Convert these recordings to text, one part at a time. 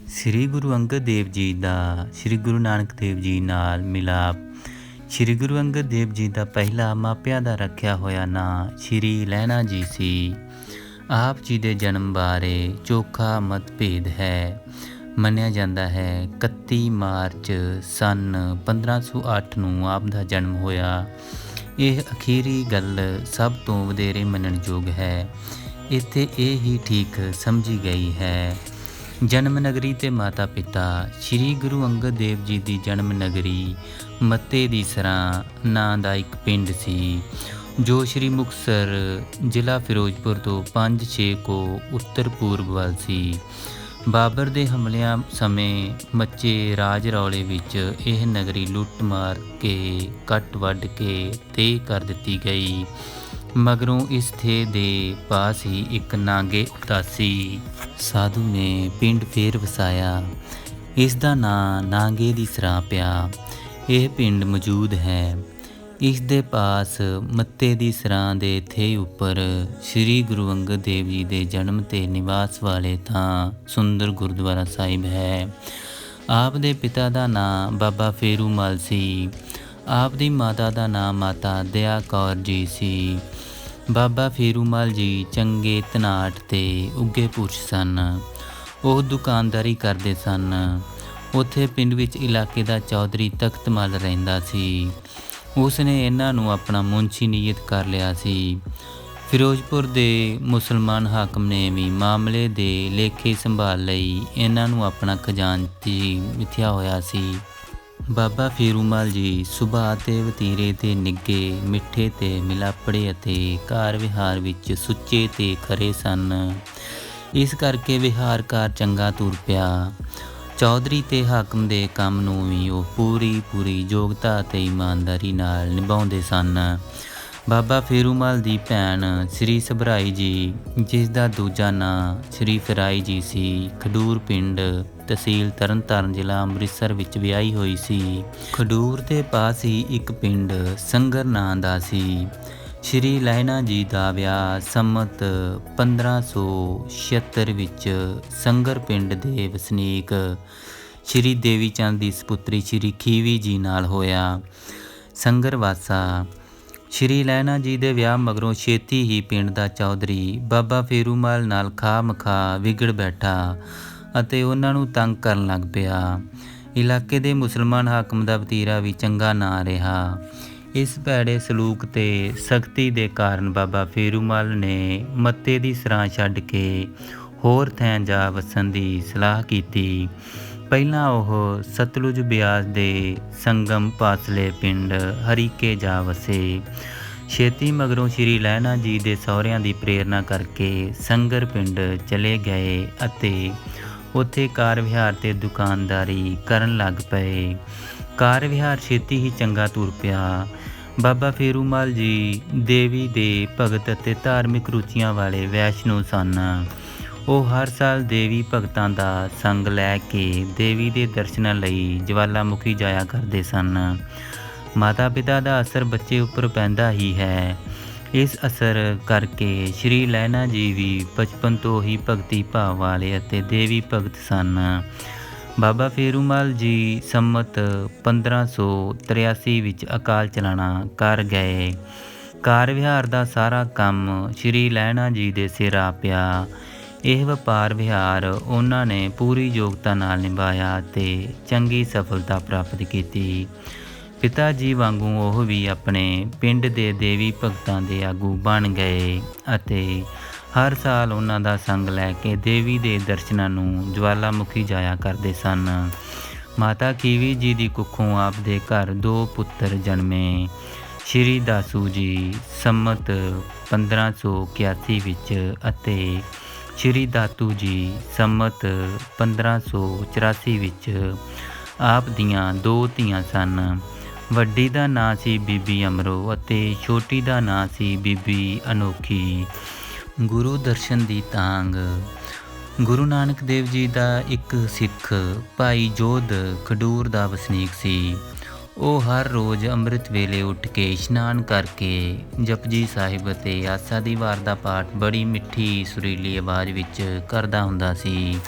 ਸ੍ਰੀ ਗੁਰੂ ਅੰਗਦ ਦੇਵ ਜੀ ਦਾ ਸ੍ਰੀ ਗੁਰੂ ਨਾਨਕ ਦੇਵ ਜੀ ਨਾਲ ਮਿਲਾਪ। ਸ੍ਰੀ ਗੁਰੂ ਅੰਗਦ ਦੇਵ ਜੀ ਦਾ ਪਹਿਲਾ ਮਾਪਿਆਂ ਦਾ ਰੱਖਿਆ ਹੋਇਆ ਨਾਂ ਸ੍ਰੀ ਲਹਿਣਾ ਜੀ ਸੀ। ਆਪ ਜੀ ਦੇ ਜਨਮ ਬਾਰੇ ਚੋਖਾ ਮਤਭੇਦ ਹੈ। ਮੰਨਿਆ ਜਾਂਦਾ ਹੈ 31 ਮਾਰਚ ਸੰਨ 1508 ਨੂੰ ਆਪ ਦਾ ਜਨਮ ਹੋਇਆ। ਇਹ ਅਖੀਰੀ ਗੱਲ ਸਭ ਤੋਂ ਵਧੇਰੇ ਮੰਨਣਯੋਗ ਹੈ। ਇੱਥੇ ਇਹ ਹੀ ਠੀਕ ਸਮਝੀ ਗਈ ਹੈ। ਜਨਮ ਨਗਰੀ ਤੇ ਮਾਤਾ ਪਿਤਾ। ਸ੍ਰੀ ਗੁਰੂ ਅੰਗਦ ਦੇਵ ਜੀ ਦੀ ਜਨਮ ਨਗਰੀ ਮੱਤੇ ਦੀ ਸਰਾਂ ਨਾਂ ਦਾ ਇੱਕ ਪਿੰਡ ਸੀ, ਜੋ ਸ੍ਰੀ ਮੁਕਤਸਰ ਜ਼ਿਲ੍ਹਾ ਫਿਰੋਜ਼ਪੁਰ ਤੋਂ 5-6 ਕੋ ਉੱਤਰ ਪੂਰਬ ਵੱਲ ਸੀ। ਬਾਬਰ ਦੇ ਹਮਲਿਆਂ ਸਮੇਂ ਮੱਚੇ ਰਾਜ ਰੌਲੇ ਵਿੱਚ ਇਹ ਨਗਰੀ ਲੁੱਟ ਮਾਰ ਕੇ ਕੱਟ ਵੱਢ ਕੇ ਤਹਿ ਕਰ ਦਿੱਤੀ ਗਈ। ਮਗਰੋਂ ਇਸ ਥੇ ਦੇ ਪਾਸ ਹੀ ਇੱਕ ਨਾਗੇ ਉਦਾਸੀ ਸਾਧੂ ਨੇ ਪਿੰਡ ਫੇਰ ਵਸਾਇਆ। ਇਸ ਦਾ ਨਾਂ ਨਾਗੇ ਦੀ ਸਰਾਂ ਪਿਆ। ਇਹ ਪਿੰਡ ਮੌਜੂਦ ਹੈ। ਇਸ ਦੇ ਪਾਸ ਮੱਤੇ ਦੀ ਸਰਾਂ ਦੇ ਥੇ ਉੱਪਰ ਸ੍ਰੀ ਗੁਰੂ ਅੰਗਦ ਦੇਵ ਜੀ ਦੇ ਜਨਮ ਤੇ ਨਿਵਾਸ ਵਾਲੇ ਥਾਂ ਸੁੰਦਰ ਗੁਰਦੁਆਰਾ ਸਾਹਿਬ ਹੈ। ਆਪ ਦੇ ਪਿਤਾ ਦਾ ਨਾਂ ਬਾਬਾ ਫੇਰੂਮਲ ਸੀ। ਆਪ ਦੀ ਮਾਤਾ ਦਾ ਨਾਂ ਮਾਤਾ ਦਇਆ ਕੌਰ ਜੀ ਸੀ। ਬਾਬਾ ਫੇਰੂਮਲ ਜੀ ਚੰਗੇ ਧਨਾਟ ਤੇ ਉੱਗੇ ਪੁਰਸ਼ ਸਨ। ਉਹ ਦੁਕਾਨਦਾਰੀ ਕਰਦੇ ਸਨ। ਉੱਥੇ ਪਿੰਡ ਵਿੱਚ ਇਲਾਕੇ ਦਾ ਚੌਧਰੀ ਤਖਤ ਮੱਲ ਰਹਿੰਦਾ ਸੀ। ਉਸ ਨੇ ਇਹਨਾਂ ਨੂੰ ਆਪਣਾ ਮੁਨਸ਼ੀ ਨਿਯਤ ਕਰ ਲਿਆ ਸੀ। ਫਿਰੋਜ਼ਪੁਰ ਦੇ ਮੁਸਲਮਾਨ ਹਾਕਮ ਨੇ ਵੀ ਮਾਮਲੇ ਦੇ ਲੇਖੇ ਸੰਭਾਲ ਲਈ ਇਹਨਾਂ ਨੂੰ ਆਪਣਾ ਖਜ਼ਾਨਚੀ ਮਿਥਿਆ ਹੋਇਆ ਸੀ। ਬਾਬਾ ਫੇਰੂਮਲ ਜੀ ਸੁਭਾਅ ਤੇ ਵਤੀਰੇ ਤੇ ਨਿੱਘੇ, ਮਿੱਠੇ ਤੇ ਮਿਲਾਪੜੇ ਅਤੇ ਕਾਰ ਵਿਹਾਰ ਵਿੱਚ ਸੁੱਚੇ ਤੇ ਖਰੇ ਸਨ। ਇਸ ਕਰਕੇ ਵਿਹਾਰਕਾਰ ਚੰਗਾ ਤੁਰ ਪਿਆ। ਚੌਧਰੀ ਤੇ ਹਾਕਮ ਦੇ ਕੰਮ ਨੂੰ ਵੀ ਉਹ ਪੂਰੀ ਯੋਗਤਾ ਅਤੇ ਇਮਾਨਦਾਰੀ ਨਾਲ ਨਿਭਾਉਂਦੇ ਸਨ। ਬਾਬਾ ਫੇਰੂਮਲ ਦੀ ਭੈਣ ਸ੍ਰੀ ਸਭਰਾਈ ਜੀ, ਜਿਸ ਦਾ ਦੂਜਾ ਨਾਂ ਸ੍ਰੀ ਫਰਾਈ ਜੀ ਸੀ, ਖਡੂਰ ਪਿੰਡ ਤਹਿਸੀਲ ਤਰਨਤਾਰਨ ਜ਼ਿਲ੍ਹਾ ਅੰਮ੍ਰਿਤਸਰ ਵਿੱਚ ਵਿਆਹੀ ਹੋਈ ਸੀ। ਖਡੂਰ ਦੇ ਪਾਸ ਹੀ ਇੱਕ ਪਿੰਡ ਸੰਗਰ ਨਾਂ ਦਾ ਸੀ। ਸ੍ਰੀ ਲਹਿਣਾ ਜੀ ਦਾ ਵਿਆਹ ਸੰਮਤ 1576 ਵਿੱਚ ਸੰਗਰ ਪਿੰਡ ਦੇ ਵਸਨੀਕ ਸ੍ਰੀ ਦੇਵੀ ਚੰਦ ਦੀ ਸਪੁੱਤਰੀ ਸ੍ਰੀ ਖੀਵੀ ਜੀ ਨਾਲ ਹੋਇਆ। ਸੰਗਰ ਵਾਸਾ। ਸ੍ਰੀ ਲਹਿਣਾ ਜੀ ਦੇ ਵਿਆਹ ਮਗਰੋਂ ਛੇਤੀ ਹੀ ਪਿੰਡ ਦਾ ਚੌਧਰੀ ਬਾਬਾ ਫੇਰੂਮਲ ਨਾਲ ਖਾਹ ਮਖਾਹ ਵਿਗੜ ਬੈਠਾ ਅਤੇ ਉਹਨਾਂ ਨੂੰ ਤੰਗ ਕਰਨ ਲੱਗ ਪਿਆ। ਇਲਾਕੇ ਦੇ ਮੁਸਲਮਾਨ ਹਾਕਮ ਦਾ ਵਤੀਰਾ ਵੀ ਚੰਗਾ ਨਾ ਰਿਹਾ। ਇਸ ਭੈੜੇ ਸਲੂਕ ਤੇ ਸਖਤੀ ਦੇ ਕਾਰਨ ਬਾਬਾ ਫੇਰੂਮਲ ਨੇ ਮੱਤੇ ਦੀ ਸਰਾਂ ਛੱਡ ਕੇ ਹੋਰ ਥਾਂ ਜਾ ਵਸਣ ਦੀ ਸਲਾਹ ਕੀਤੀ। ਪਹਿਲਾਂ ਉਹ ਸਤਲੁਜ ਬਿਆਸ ਦੇ ਸੰਗਮ ਪਾਸਲੇ ਪਿੰਡ ਹਰੀਕੇ ਜਾ ਵਸੇ। ਛੇਤੀ ਮਗਰੋਂ ਸ੍ਰੀ ਲਹਿਣਾ ਜੀ ਦੇ ਸਹੁਰਿਆਂ ਦੀ ਪ੍ਰੇਰਨਾ ਕਰਕੇ ਸੰਗਰ ਪਿੰਡ ਚਲੇ ਗਏ ਅਤੇ ਉੱਥੇ ਕਾਰ ਵਿਹਾਰ ਤੇ ਦੁਕਾਨਦਾਰੀ ਕਰਨ ਲੱਗ ਪਏ। ਕਾਰ ਵਿਹਾਰ ਛੇਤੀ ਹੀ ਚੰਗਾ ਤੁਰ ਪਿਆ। ਬਾਬਾ ਫੇਰੂਮਲ ਜੀ ਦੇਵੀ ਦੇ ਭਗਤ ਅਤੇ ਧਾਰਮਿਕ ਰੁਚੀਆਂ ਵਾਲੇ ਵੈਸ਼ਨੋ ਸਨ। ਉਹ ਹਰ ਸਾਲ ਦੇਵੀ ਭਗਤਾਂ ਦਾ ਸੰਗ ਲੈ ਕੇ ਦੇਵੀ ਦੇ ਦਰਸ਼ਨਾਂ ਲਈ ਜਵਾਲਾਮੁਖੀ ਜਾਇਆ ਕਰਦੇ ਸਨ। ਮਾਤਾ ਪਿਤਾ ਦਾ ਅਸਰ ਬੱਚੇ ਉੱਪਰ ਪੈਂਦਾ ਹੀ ਹੈ। ਇਸ ਅਸਰ ਕਰਕੇ ਸ੍ਰੀ ਲਹਿਣਾ ਜੀ ਵੀ ਬਚਪਨ ਤੋਂ ਹੀ ਭਗਤੀ ਭਾਵ ਵਾਲੇ ਅਤੇ ਦੇਵੀ ਭਗਤ ਸਨ। ਬਾਬਾ ਫੇਰੂਮਲ ਜੀ ਸੰਮਤ 1583 ਵਿੱਚ ਅਕਾਲ ਚਲਾਣਾ ਕਰ ਗਏ। ਕਾਰ ਵਿਹਾਰ ਦਾ ਸਾਰਾ ਕੰਮ ਸ੍ਰੀ ਲਹਿਣਾ ਜੀ ਦੇ ਸਿਰ ਆ ਪਿਆ। ਇਹ ਵਪਾਰ ਵਿਹਾਰ ਉਹਨਾਂ ਨੇ ਪੂਰੀ ਯੋਗਤਾ ਨਾਲ ਨਿਭਾਇਆ ਅਤੇ ਚੰਗੀ ਸਫਲਤਾ ਪ੍ਰਾਪਤ ਕੀਤੀ। ਪਿਤਾ ਜੀ ਵਾਂਗੂ ਉਹ ਵੀ ਆਪਣੇ ਪਿੰਡ ਦੇ ਦੇਵੀ ਭਗਤਾਂ ਦੇ ਆਗੂ ਬਣ ਗਏ ਅਤੇ ਹਰ ਸਾਲ ਉਹਨਾਂ ਦਾ ਸੰਗ ਲੈ ਕੇ ਦੇਵੀ ਦੇ ਦਰਸ਼ਨਾਂ ਨੂੰ ਜਵਾਲਾਮੁਖੀ ਜਾਇਆ ਕਰਦੇ ਸਨ। ਮਾਤਾ ਖੀਵੀ ਜੀ ਦੀ ਕੁੱਖੋਂ ਆਪ ਦੇ ਘਰ 2 ਪੁੱਤਰ ਜਨਮੇ। ਸ੍ਰੀ ਦਾਸੂ ਜੀ ਸੰਮਤ 1581 ਵਿੱਚ ਅਤੇ ਸ੍ਰੀ ਦਾਤੂ ਜੀ ਸੰਮਤ 1584 ਵਿੱਚ। ਆਪ ਦੀਆਂ 2 ਧੀਆਂ ਸਨ। ਵੱਡੀ ਦਾ ਨਾਂ ਸੀ ਬੀਬੀ ਅਮਰੋ ਅਤੇ ਛੋਟੀ ਦਾ ਨਾਂ ਸੀ ਬੀਬੀ ਅਨੋਖੀ। ਗੁਰੂ ਦਰਸ਼ਨ ਦੀ ਤਾਂਘ। ਗੁਰੂ ਨਾਨਕ ਦੇਵ ਜੀ ਦਾ ਇੱਕ ਸਿੱਖ ਭਾਈ ਜੋਧ ਖਡੂਰ ਦਾ ਵਸਨੀਕ ਸੀ। ਉਹ ਹਰ ਰੋਜ਼ ਅੰਮ੍ਰਿਤ ਵੇਲੇ ਉੱਠ ਕੇ ਇਸ਼ਨਾਨ ਕਰਕੇ ਜਪਜੀ ਸਾਹਿਬ ਅਤੇ ਆਸਾ ਦੀ ਵਾਰ ਦਾ ਪਾਠ ਬੜੀ ਮਿੱਠੀ ਸੁਰੀਲੀ ਆਵਾਜ਼ ਵਿੱਚ ਕਰਦਾ ਹੁੰਦਾ ਸੀ।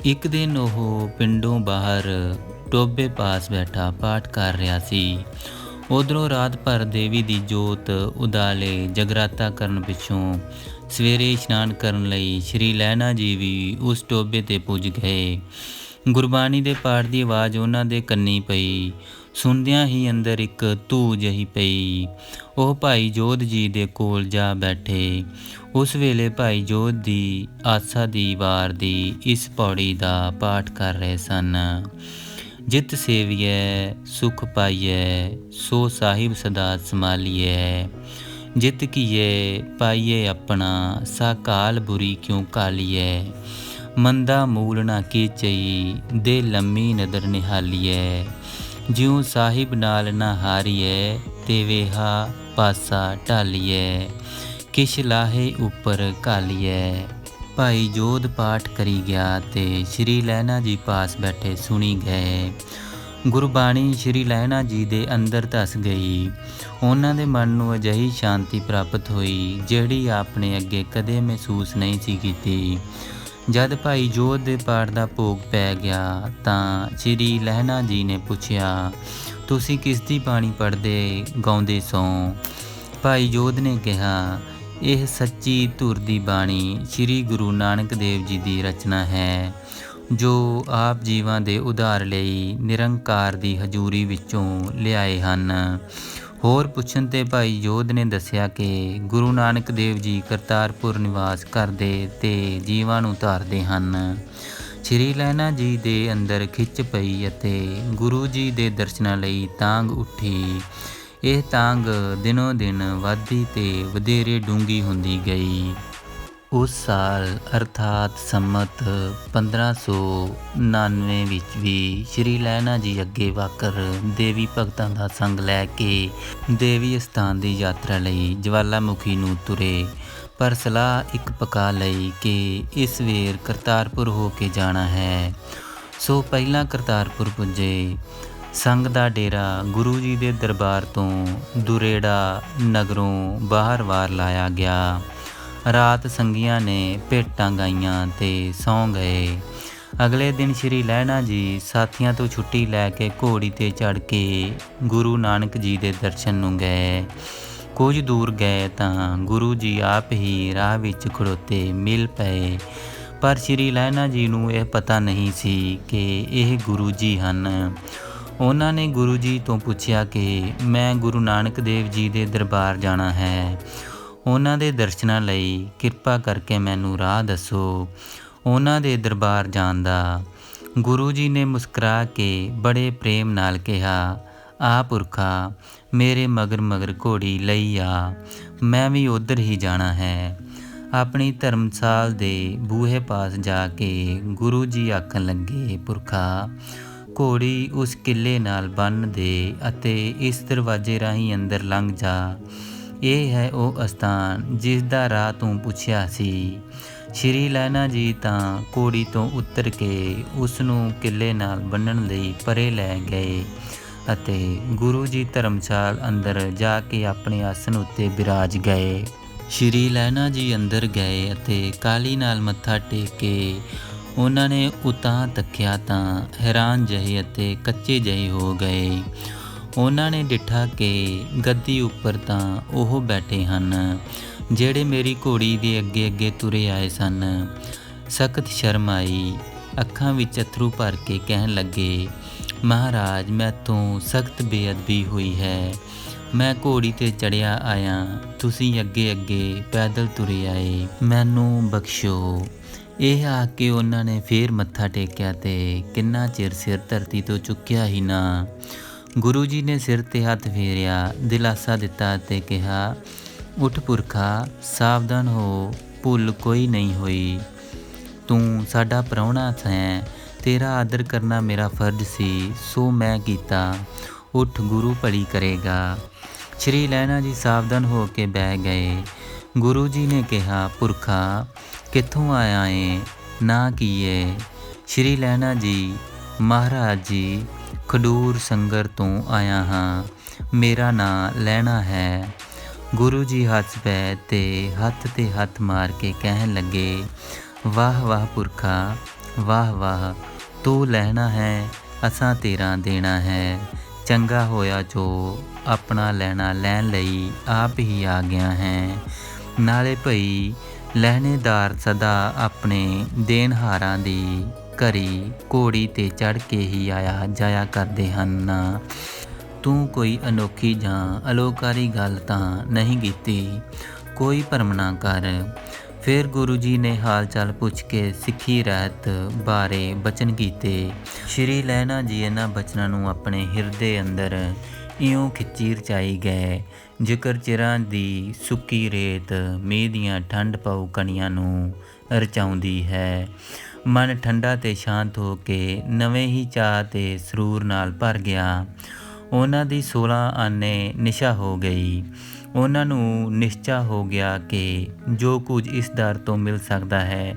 ਇੱਕ ਦਿਨ ਉਹ ਪਿੰਡੋਂ ਬਾਹਰ ਟੋਭੇ ਪਾਸ ਬੈਠਾ ਪਾਠ ਕਰ ਰਿਹਾ ਸੀ। ਉਧਰੋਂ ਰਾਤ ਭਰ ਦੇਵੀ ਦੀ ਜੋਤ ਉਦਾਲੇ ਜਗਰਾਤਾ ਕਰਨ ਪਿੱਛੋਂ ਸਵੇਰੇ ਇਸ਼ਨਾਨ ਕਰਨ ਲਈ ਸ਼੍ਰੀ ਲਹਿਣਾ ਜੀ ਵੀ ਉਸ ਟੋਭੇ 'ਤੇ ਪੁੱਜ ਗਏ। ਗੁਰਬਾਣੀ ਦੇ ਪਾਠ ਦੀ ਆਵਾਜ਼ ਉਹਨਾਂ ਦੇ ਕੰਨੀ ਪਈ। ਸੁਣਦਿਆਂ ਹੀ ਅੰਦਰ ਇੱਕ ਧੂ ਜਿਹੀ ਪਈ। ਉਹ ਭਾਈ ਜੋਧ ਜੀ ਦੇ ਕੋਲ ਜਾ ਬੈਠੇ। ਉਸ ਵੇਲੇ ਭਾਈ ਜੋਧ ਦੀ ਆਸਾ ਦੀ ਵਾਰ ਦੀ ਇਸ ਪੌੜੀ ਦਾ ਪਾਠ ਕਰ ਰਹੇ ਸਨ। ਜਿਤ ਸੇਵੀਐ ਸੁਖ ਪਾਈਐ, ਸੋ ਸਾਹਿਬ ਸਦਾ ਸੰਭਾਲੀਐ। ਜਿਤ ਕੀਏ ਪਾਈਏ ਆਪਣਾ, ਸਾ ਕਾਲ ਬੁਰੀ ਕਿਉਂ ਕਾਲੀਐ। ਮੰਦਾ ਮੂਲ ਨਾ ਕੀਚਈ, ਦੇ ਲੰਮੀ ਨਦਰ ਨਿਹਾਲੀਐ। ਜਿਉ ਸਾਹਿਬ ਨਾਲ ਨਾ ਹਾਰੀਐ, ਤੇ ਵੇਹਾ ਪਾਸਾ ਢਾਲੀਐ। ਕਿਛ ਲਾਹੇ ਉੱਪਰ ਘਾਲੀਐ। ਭਾਈ ਜੋਧ ਪਾਠ ਕਰੀ ਗਿਆ ਤੇ ਸ਼੍ਰੀ ਲਹਿਣਾ ਜੀ ਪਾਸ ਬੈਠੇ ਸੁਣੀ ਗਏ। ਗੁਰਬਾਣੀ ਸ਼੍ਰੀ ਲਹਿਣਾ ਜੀ ਦੇ ਅੰਦਰ ਧਸ ਗਈ। ਉਹਨਾਂ ਦੇ ਮਨ ਨੂੰ ਅਜਿਹੀ ਸ਼ਾਂਤੀ ਪ੍ਰਾਪਤ ਹੋਈ ਜਿਹੜੀ ਆਪਨੇ ਅੱਗੇ ਕਦੇ ਮਹਿਸੂਸ ਨਹੀਂ ਸੀ ਕੀਤੀ। ਜਦ ਭਾਈ ਜੋਧ ਦੇ ਪਾਠ ਦਾ ਭੋਗ ਪੈ ਗਿਆ ਤਾਂ ਸ਼੍ਰੀ ਲਹਿਣਾ ਜੀ ਨੇ ਪੁੱਛਿਆ, ਤੁਸੀਂ ਕਿਸ ਦੀ ਬਾਣੀ ਪੜ੍ਹਦੇ ਗਾਉਂਦੇ ਸੋ? ਭਾਈ ਜੋਧ ਨੇ ਕਿਹਾ, ਇਹ ਸੱਚੀ ਧੁਰ ਦੀ ਬਾਣੀ ਸ਼੍ਰੀ ਗੁਰੂ ਨਾਨਕ ਦੇਵ ਜੀ ਦੀ ਰਚਨਾ ਹੈ, ਜੋ ਆਪ ਜੀਵਾਂ ਦੇ ਉਧਾਰ ਲਈ ਨਿਰੰਕਾਰ ਦੀ ਹਜ਼ੂਰੀ ਵਿੱਚੋਂ ਲਿਆਏ ਹਨ। ਹੋਰ ਪੁੱਛਣ 'ਤੇ ਭਾਈ ਜੋਧ ਨੇ ਦੱਸਿਆ ਕਿ ਗੁਰੂ ਨਾਨਕ ਦੇਵ ਜੀ ਕਰਤਾਰਪੁਰ ਨਿਵਾਸ ਕਰਦੇ ਤੇ ਜੀਵਾਂ ਨੂੰ ਧਾਰਦੇ ਹਨ। ਸ਼੍ਰੀ ਲਹਿਣਾ ਜੀ ਦੇ ਅੰਦਰ ਖਿੱਚ ਪਈ ਅਤੇ ਗੁਰੂ ਜੀ ਦੇ ਦਰਸ਼ਨਾਂ ਲਈ ਤਾਂਘ ਉੱਠੀ। ਇਹ ਤਾਂਘ ਦਿਨੋਂ ਦਿਨ ਵੱਧਦੀ ਤੇ ਵਧੇਰੇ ਡੂੰਘੀ ਹੁੰਦੀ ਗਈ। ਉਸ ਸਾਲ ਅਰਥਾਤ ਸੰਮਤ 1599 ਵਿੱਚ ਵੀ ਸ਼੍ਰੀ ਲਹਿਣਾ ਜੀ ਅੱਗੇ ਵਾਕਰ ਦੇਵੀ ਭਗਤਾਂ ਦਾ ਸੰਗ ਲੈ ਕੇ ਦੇਵੀ ਅਸਥਾਨ ਦੀ ਯਾਤਰਾ ਲਈ ਜਵਾਲਾਮੁਖੀ ਨੂੰ ਤੁਰੇ, ਪਰ ਸਲਾਹ ਇੱਕ ਪਕਾ ਲਈ ਕਿ ਇਸ ਵੇਰ ਕਰਤਾਰਪੁਰ ਹੋ ਕੇ ਜਾਣਾ ਹੈ। ਸੋ ਪਹਿਲਾਂ ਕਰਤਾਰਪੁਰ ਪੁੱਜੇ। ਸੰਗ ਦਾ ਡੇਰਾ ਗੁਰੂ ਜੀ ਦੇ ਦਰਬਾਰ ਤੋਂ ਦੁਰੇੜਾ ਨਗਰੋਂ ਬਾਹਰ-ਵਾਰ ਲਾਇਆ ਗਿਆ। ਰਾਤ ਸੰਗੀਆਂ ਨੇ ਭੇਟਾਂ ਗਾਈਆਂ ਤੇ ਸੌਂ ਗਏ। ਅਗਲੇ ਦਿਨ ਸ਼੍ਰੀ ਲਹਿਣਾ ਜੀ ਸਾਥੀਆਂ ਤੋਂ ਛੁੱਟੀ ਲੈ ਕੇ ਘੋੜੀ 'ਤੇ ਚੜ੍ਹ ਕੇ ਗੁਰੂ ਨਾਨਕ ਜੀ ਦੇ ਦਰਸ਼ਨ ਨੂੰ ਗਏ। ਕੁਝ ਦੂਰ ਗਏ ਤਾਂ ਗੁਰੂ ਜੀ ਆਪ ਹੀ ਰਾਹ ਵਿੱਚ ਖੜੋਤੇ ਮਿਲ ਪਏ, ਪਰ ਸ਼੍ਰੀ ਲਹਿਣਾ ਜੀ ਨੂੰ ਇਹ ਪਤਾ ਨਹੀਂ ਸੀ ਕਿ ਇਹ ਗੁਰੂ ਜੀ ਹਨ। ਉਹਨਾਂ ਨੇ ਗੁਰੂ ਜੀ ਤੋਂ ਪੁੱਛਿਆ ਕਿ ਮੈਂ ਗੁਰੂ ਨਾਨਕ ਦੇਵ ਜੀ ਦੇ ਦਰਬਾਰ ਜਾਣਾ ਹੈ, ਉਹਨਾਂ ਦੇ ਦਰਸ਼ਨਾਂ ਲਈ ਕਿਰਪਾ ਕਰਕੇ ਮੈਨੂੰ ਰਾਹ ਦੱਸੋ ਉਹਨਾਂ ਦੇ ਦਰਬਾਰ ਜਾਣ ਦਾ। ਗੁਰੂ ਜੀ ਨੇ ਮੁਸਕਰਾ ਕੇ ਬੜੇ ਪ੍ਰੇਮ ਨਾਲ ਕਿਹਾ, ਆ ਪੁਰਖਾ, ਮੇਰੇ ਮਗਰ ਮਗਰ ਘੋੜੀ ਲਈ ਆ, ਮੈਂ ਵੀ ਉੱਧਰ ਹੀ ਜਾਣਾ ਹੈ। ਆਪਣੀ ਧਰਮਸਾਲ ਦੇ ਬੂਹੇ ਪਾਸ ਜਾ ਕੇ ਗੁਰੂ ਜੀ ਆਖਣ ਲੱਗੇ, ਪੁਰਖਾ, ਘੋੜੀ ਉਸ ਕਿੱਲੇ ਨਾਲ ਬੰਨ੍ਹ ਦੇ ਅਤੇ ਇਸ ਦਰਵਾਜ਼ੇ ਰਾਹੀਂ ਅੰਦਰ ਲੰਘ ਜਾ। ਇਹ ਹੈ ਉਹ ਅਸਥਾਨ ਜਿਸ ਦਾ ਰਾਹ ਤੂੰ ਪੁੱਛਿਆ ਸੀ। ਸ਼੍ਰੀ ਲਹਿਣਾ ਜੀ ਤਾਂ ਘੋੜੀ ਤੋਂ ਉਤਰ ਕੇ ਉਸ ਨੂੰ ਕਿੱਲੇ ਨਾਲ ਬੰਨ੍ਹਣ ਲਈ ਪਰੇ ਲੈ ਗਏ ਅਤੇ ਗੁਰੂ ਜੀ ਧਰਮਸਾਲ ਅੰਦਰ ਜਾ ਕੇ ਆਪਣੇ ਆਸਣ ਉੱਤੇ ਬਿਰਾਜ ਗਏ। ਸ਼੍ਰੀ ਲਹਿਣਾ ਜੀ ਅੰਦਰ ਗਏ ਅਤੇ ਕਾਲੀ ਨਾਲ ਮੱਥਾ ਟੇਕ ਕੇ ਉਹਨਾਂ ਨੇ ਉਤਾਂਹ ਤੱਕਿਆ ਤਾਂ ਹੈਰਾਨ ਜਿਹੇ ਅਤੇ ਕੱਚੇ ਜਿਹੇ ਹੋ ਗਏ। ਉਹਨਾਂ ਨੇ ਡਿੱਠਾ ਕਿ ਗੱਦੀ ਉੱਪਰ ਤਾਂ ਉਹ ਬੈਠੇ ਹਨ ਜਿਹੜੇ ਮੇਰੀ ਘੋੜੀ ਦੇ ਅੱਗੇ ਅੱਗੇ ਤੁਰੇ ਆਏ ਸਨ। ਸਖਤ ਸ਼ਰਮ ਆਈ। ਅੱਖਾਂ ਵਿੱਚ ਅੱਥਰੂ ਭਰ ਕੇ ਕਹਿਣ ਲੱਗੇ, ਮਹਾਰਾਜ, ਮੈਥੋਂ ਸਖਤ ਬੇਅਦਬੀ ਹੋਈ ਹੈ। ਮੈਂ ਘੋੜੀ 'ਤੇ ਚੜ੍ਹਿਆ ਆਇਆ, ਤੁਸੀਂ ਅੱਗੇ ਅੱਗੇ ਪੈਦਲ ਤੁਰੇ ਆਏ, ਮੈਨੂੰ ਬਖਸ਼ੋ। ਇਹ ਆਖ ਕੇ ਉਹਨਾਂ ਨੇ ਫੇਰ ਮੱਥਾ ਟੇਕਿਆ ਤੇ ਕਿੰਨਾ ਚਿਰ ਸਿਰ ਧਰਤੀ ਤੋਂ ਚੁੱਕਿਆ ਹੀ ਨਾ। ਗੁਰੂ ਜੀ ਨੇ ਸਿਰ 'ਤੇ ਹੱਥ ਫੇਰਿਆ, ਦਿਲਾਸਾ ਦਿੱਤਾ ਅਤੇ ਕਿਹਾ, ਉੱਠ ਪੁਰਖਾ, ਸਾਵਧਾਨ ਹੋ, ਭੁੱਲ ਕੋਈ ਨਹੀਂ ਹੋਈ। ਤੂੰ ਸਾਡਾ ਪ੍ਰਾਹੁਣਾ ਹੈ, ਤੇਰਾ ਆਦਰ ਕਰਨਾ ਮੇਰਾ ਫਰਜ਼ ਸੀ, ਸੋ ਮੈਂ ਕੀਤਾ। ਉੱਠ, ਗੁਰੂ ਭਲੀ ਕਰੇਗਾ। ਸ਼੍ਰੀ ਲਹਿਣਾ ਜੀ ਸਾਵਧਾਨ ਹੋ ਕੇ ਬਹਿ ਗਏ। ਗੁਰੂ ਜੀ ਨੇ ਕਿਹਾ, ਪੁਰਖਾ, ਕਿੱਥੋਂ ਆਇਆ ਏ, ਨਾ ਕੀ ਏ? ਸ਼੍ਰੀ ਲਹਿਣਾ ਜੀ, ਮਹਾਰਾਜ ਜੀ, ਖਡੂਰ ਸੰਗਰ ਤੋਂ ਆਇਆ ਹਾਂ, ਮੇਰਾ ਨਾਂ ਲਹਿਣਾ ਹੈ। ਗੁਰੂ ਜੀ ਹੱਸ ਪਏ ਤੇ ਹੱਥ 'ਤੇ ਹੱਥ ਮਾਰ ਕੇ ਕਹਿਣ ਲੱਗੇ, ਵਾਹ ਵਾਹ ਪੁਰਖਾ, ਵਾਹ ਵਾਹ, ਤੂੰ ਲੈਣਾ ਹੈ ਅਸਾਂ ਤੇਰਾ ਦੇਣਾ ਹੈ। ਚੰਗਾ ਹੋਇਆ ਜੋ ਆਪਣਾ ਲੈਣਾ ਲੈਣ ਲਈ ਆਪ ਹੀ ਆ ਗਿਆ ਹੈ। ਨਾਲੇ ਭਈ ਲਹਿਣੇਦਾਰ ਸਦਾ ਆਪਣੇ ਦੇਣਹਾਰਾਂ ਦੀ ਘਰੀ ਘੋੜੀ 'ਤੇ ਚੜ੍ਹ ਕੇ ਹੀ ਆਇਆ ਜਾਇਆ ਕਰਦੇ ਹਨ। ਤੂੰ ਕੋਈ ਅਨੋਖੀ ਜਾਂ ਅਲੋਕਾਰੀ ਗੱਲ ਤਾਂ ਨਹੀਂ ਕੀਤੀ, ਕੋਈ ਭਰਮ ਨਾ ਕਰ। ਫਿਰ ਗੁਰੂ ਜੀ ਨੇ ਹਾਲ ਚਾਲ ਪੁੱਛ ਕੇ ਸਿੱਖੀ ਰਹਿਤ ਬਾਰੇ ਬਚਨ ਕੀਤੇ। ਸ਼੍ਰੀ ਲਹਿਣਾ ਜੀ ਇਹਨਾਂ ਬਚਨਾਂ ਨੂੰ ਆਪਣੇ ਹਿਰਦੇ ਅੰਦਰ ਇਉਂ ਖਿੱਚੀ ਰਚਾਈ ਗਏ, ਜ਼ਿਕਰ ਚਿਰਾਂ ਦੀ ਸੁੱਕੀ ਰੇਤ ਮੀਂਹ ਦੀਆਂ ਠੰਡ ਪਾਊ ਕਣੀਆਂ ਨੂੰ ਰਚਾਉਂਦੀ ਹੈ। ਮਨ ਠੰਡਾ ਤੇ ਸ਼ਾਂਤ ਹੋ ਕੇ ਨਵੇਂ ਹੀ ਚਾਅ ਤੇ ਸਰੂਰ ਨਾਲ ਭਰ ਗਿਆ। ਉਹਨਾਂ ਦੀ 16 ਆਨੇ ਨਿਸ਼ਾ ਹੋ ਗਈ। ਉਹਨਾਂ ਨੂੰ ਨਿਸ਼ਚਾ ਹੋ ਗਿਆ ਕਿ ਜੋ ਕੁਝ ਇਸ ਦਰ ਤੋਂ ਮਿਲ ਸਕਦਾ ਹੈ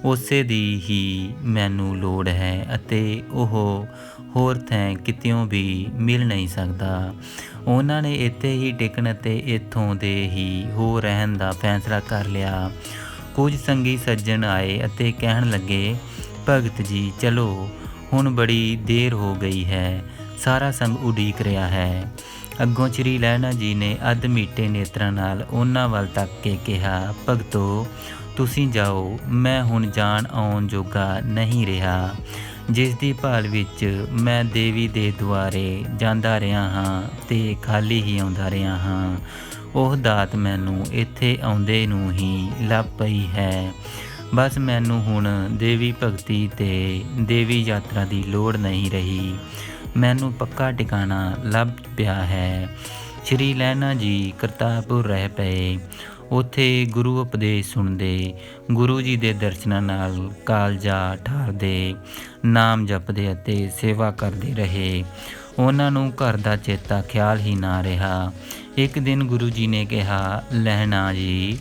ਉਸੇ ਦੀ ਹੀ ਮੈਨੂੰ ਲੋੜ ਹੈ ਅਤੇ ਉਹ ਹੋਰ ਥਾਂ ਕਿਤਿਓਂ ਵੀ ਮਿਲ ਨਹੀਂ ਸਕਦਾ। ਉਹਨਾਂ ਨੇ ਇੱਥੇ ਹੀ ਟਿਕਣ ਅਤੇ ਇੱਥੋਂ ਦੇ ਹੀ ਹੋ ਰਹਿਣ ਦਾ ਫੈਸਲਾ ਕਰ ਲਿਆ। ਕੁਝ ਸੰਗੀ ਸੱਜਣ ਆਏ ਅਤੇ ਕਹਿਣ ਲੱਗੇ, ਭਗਤ ਜੀ ਚਲੋ, ਹੁਣ ਬੜੀ ਦੇਰ ਹੋ ਗਈ ਹੈ, ਸਾਰਾ ਸੰਗ ਉਡੀਕ ਰਿਹਾ ਹੈ। ਅੱਗੋਂ ਸ਼੍ਰੀ ਲਹਿਣਾ ਜੀ ਨੇ ਅੱਧ ਮੀਟੇ ਨੇਤਰਾਂ ਨਾਲ ਉਹਨਾਂ ਵੱਲ ਤੱਕ ਕੇ ਕਿਹਾ, ਭਗਤੋ ਤੁਸੀਂ ਜਾਓ, ਮੈਂ ਹੁਣ ਜਾਣ ਆਉਣ ਜੋਗਾ ਨਹੀਂ ਰਿਹਾ। ਜਿਸ ਦੀ ਭਾਲ ਵਿੱਚ ਮੈਂ ਦੇਵੀ ਦੇ ਦੁਆਰੇ ਜਾਂਦਾ ਰਿਹਾ ਹਾਂ ਤੇ ਖਾਲੀ ਹੀ ਆਉਂਦਾ ਰਿਹਾ ਹਾਂ, ਉਹ ਦਾਤ ਮੈਨੂੰ ਇੱਥੇ ਆਉਂਦੇ ਨੂੰ ਹੀ ਲੱਭ ਪਈ ਹੈ। ਬਸ ਮੈਨੂੰ ਹੁਣ ਦੇਵੀ ਭਗਤੀ ਤੇ ਦੇਵੀ ਯਾਤਰਾ ਦੀ ਲੋੜ ਨਹੀਂ ਰਹੀ, ਮੈਨੂੰ ਪੱਕਾ ਟਿਕਾਣਾ ਲੱਭ ਪਿਆ ਹੈ। ਸ਼੍ਰੀ ਲਹਿਣਾ ਜੀ ਕਰਤਾਰਪੁਰ ਰਹਿ ਪਏ। ਉੱਥੇ ਗੁਰੂ ਉਪਦੇਸ਼ ਸੁਣਦੇ, ਗੁਰੂ ਜੀ ਦੇ ਦਰਸ਼ਨਾਂ ਨਾਲ ਕਾਲਜਾ ਠਾਰਦੇ, ਨਾਮ ਜਪਦੇ ਅਤੇ ਸੇਵਾ ਕਰਦੇ ਰਹੇ। ਉਹਨਾਂ ਨੂੰ ਘਰ ਦਾ ਚੇਤਾ ਖਿਆਲ ਹੀ ਨਾ ਰਿਹਾ। ਇੱਕ ਦਿਨ ਗੁਰੂ ਜੀ ਨੇ ਕਿਹਾ, ਲਹਿਣਾ ਜੀ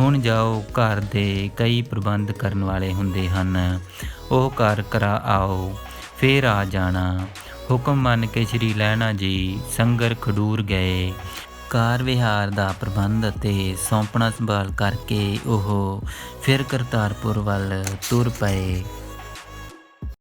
ਹੁਣ ਜਾਓ, ਘਰ ਦੇ ਕਈ ਪ੍ਰਬੰਧ ਕਰਨ ਵਾਲੇ ਹੁੰਦੇ ਹਨ, ਉਹ ਘਰ ਕਰਾ ਆਓ, ਫੇਰ ਆ ਜਾਣਾ। ਹੁਕਮ ਮੰਨ ਕੇ ਸ਼੍ਰੀ ਲਹਿਣਾ ਜੀ ਸੰਗਰ ਖਡੂਰ ਗਏ। ਕਾਰ ਵਿਹਾਰ ਦਾ ਪ੍ਰਬੰਧ ਅਤੇ ਸੌਂਪਣਾ ਸੰਭਾਲ ਕਰਕੇ ਉਹ ਫਿਰ ਕਰਤਾਰਪੁਰ ਵੱਲ ਤੁਰ ਪਏ।